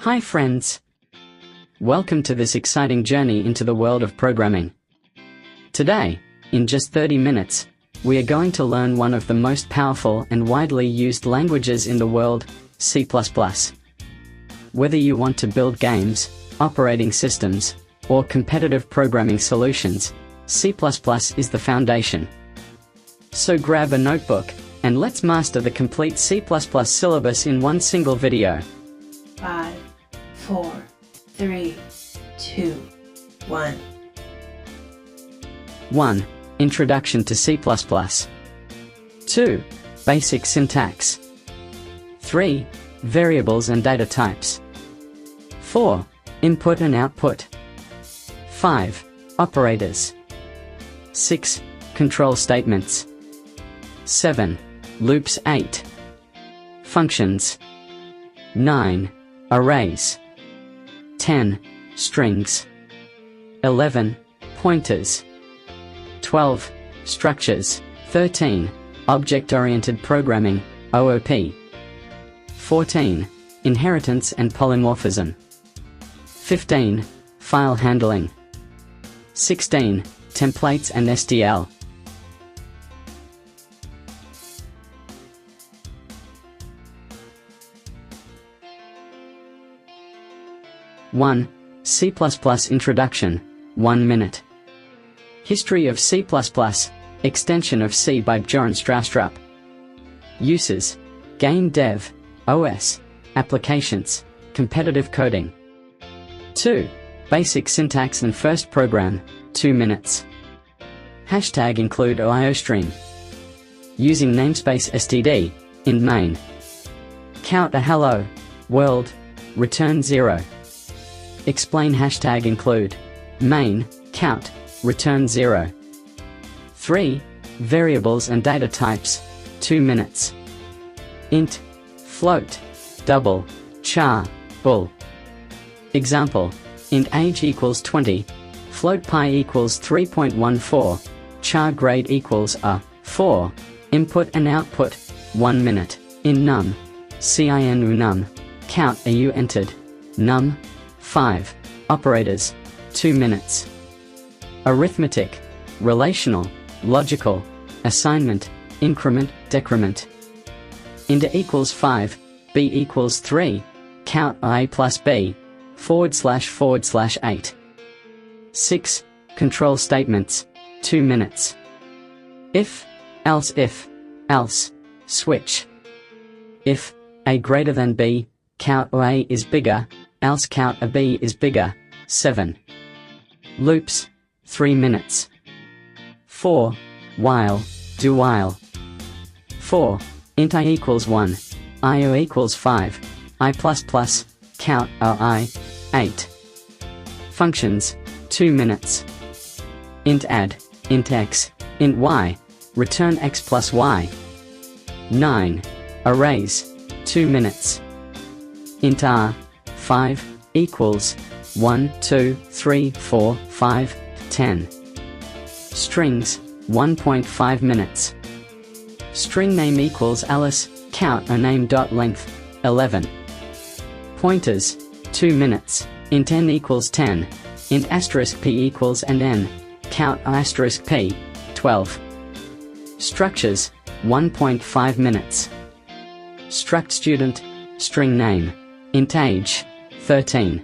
Hi friends! Welcome to this exciting journey into the world of programming. Today, in just 30 minutes, we are going to learn one of the most powerful and widely used languages in the world, C++. Whether you want to build games, operating systems, or competitive programming solutions, C++ is the foundation. So grab a notebook, and let's master the complete C++ syllabus in one single video. 5, 4, 3, 2, 1. 1. Introduction to C++. 2. Basic syntax. 3. Variables and data types. 4. Input and output. 5. Operators. 6. Control statements. 7. Loops. 8. Functions. 9. Arrays. 10. Strings. 11. Pointers. 12. Structures. 13. Object-oriented programming, OOP. 14. Inheritance and polymorphism. 15. File handling. 16. Templates and STL. (1) C++ Introduction, 1 minute. History of C++, extension of C by Bjorn Stroustrup. Uses: game dev, OS, applications, competitive coding. 2. Basic syntax and first program, 2 minutes. Hashtag include IOStream. Using namespace std, in main. Count a hello, world, return 0. Explain hashtag include, main, count, return 0. 3. Variables and data types, 2 minutes. Int, float, double, char, bool. Example: int age equals 20, float pi equals 3.14, char grade equals a 4. Input and output, 1 minute. In num, cin num, count au entered, num, 5. Operators, 2 minutes. Arithmetic, relational, logical, assignment, increment, decrement. Int equals 5, b equals 3, count a plus b, / 8. 6. Control statements, 2 minutes. If, else, switch. If a greater than b, count a is bigger, else count a b is bigger, 7. Loops, 3 minutes. 4. While, do while. 4. Int I equals 1, io equals 5, I++, count I, 8. Functions, 2 minutes. Int add, int x, int y, return x plus y. 9. Arrays, 2 minutes. Int r, 5, equals 1, 2, 3, 4, 5, 10. Strings, 1.5 minutes. String name equals Alice, count a name dot length, 11. Pointers, 2 minutes. Int n equals 10, int asterisk p equals and n, count asterisk p, 12. Structures, 1.5 minutes. Struct student, string name, int age, 13.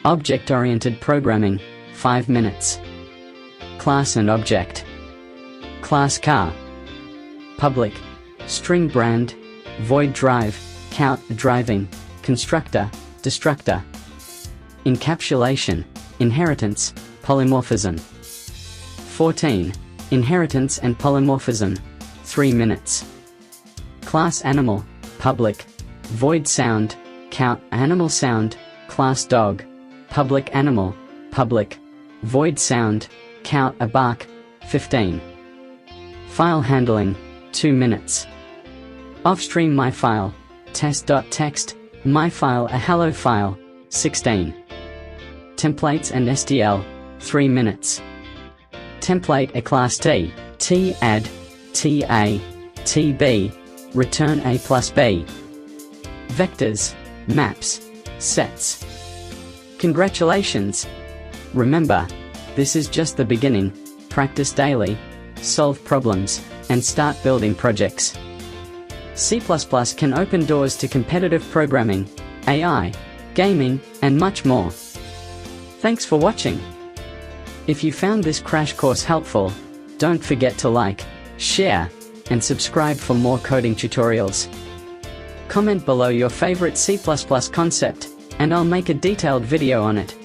Object-oriented programming, 5 minutes. Class and object. Class car. Public, string brand, void drive, count driving, constructor, destructor. Encapsulation, inheritance, polymorphism. 14. Inheritance and polymorphism, 3 minutes. Class animal, public, void sound, count animal sound, class dog, public animal, public, void sound, count a bark, 15. File handling, 2 minutes. Offstream my file, test.txt, my file a hello file, 16. Templates and STL, 3 minutes. Template a class T, add, TA, TB, return a plus b. Vectors, maps, sets. Congratulations! Remember, this is just the beginning. Practice daily, solve problems, and start building projects. C++ can open doors to competitive programming, AI, gaming, and much more. Thanks for watching. If you found this crash course helpful, don't forget to like, share, and subscribe for more coding tutorials. Comment below your favorite C++ concept, and I'll make a detailed video on it.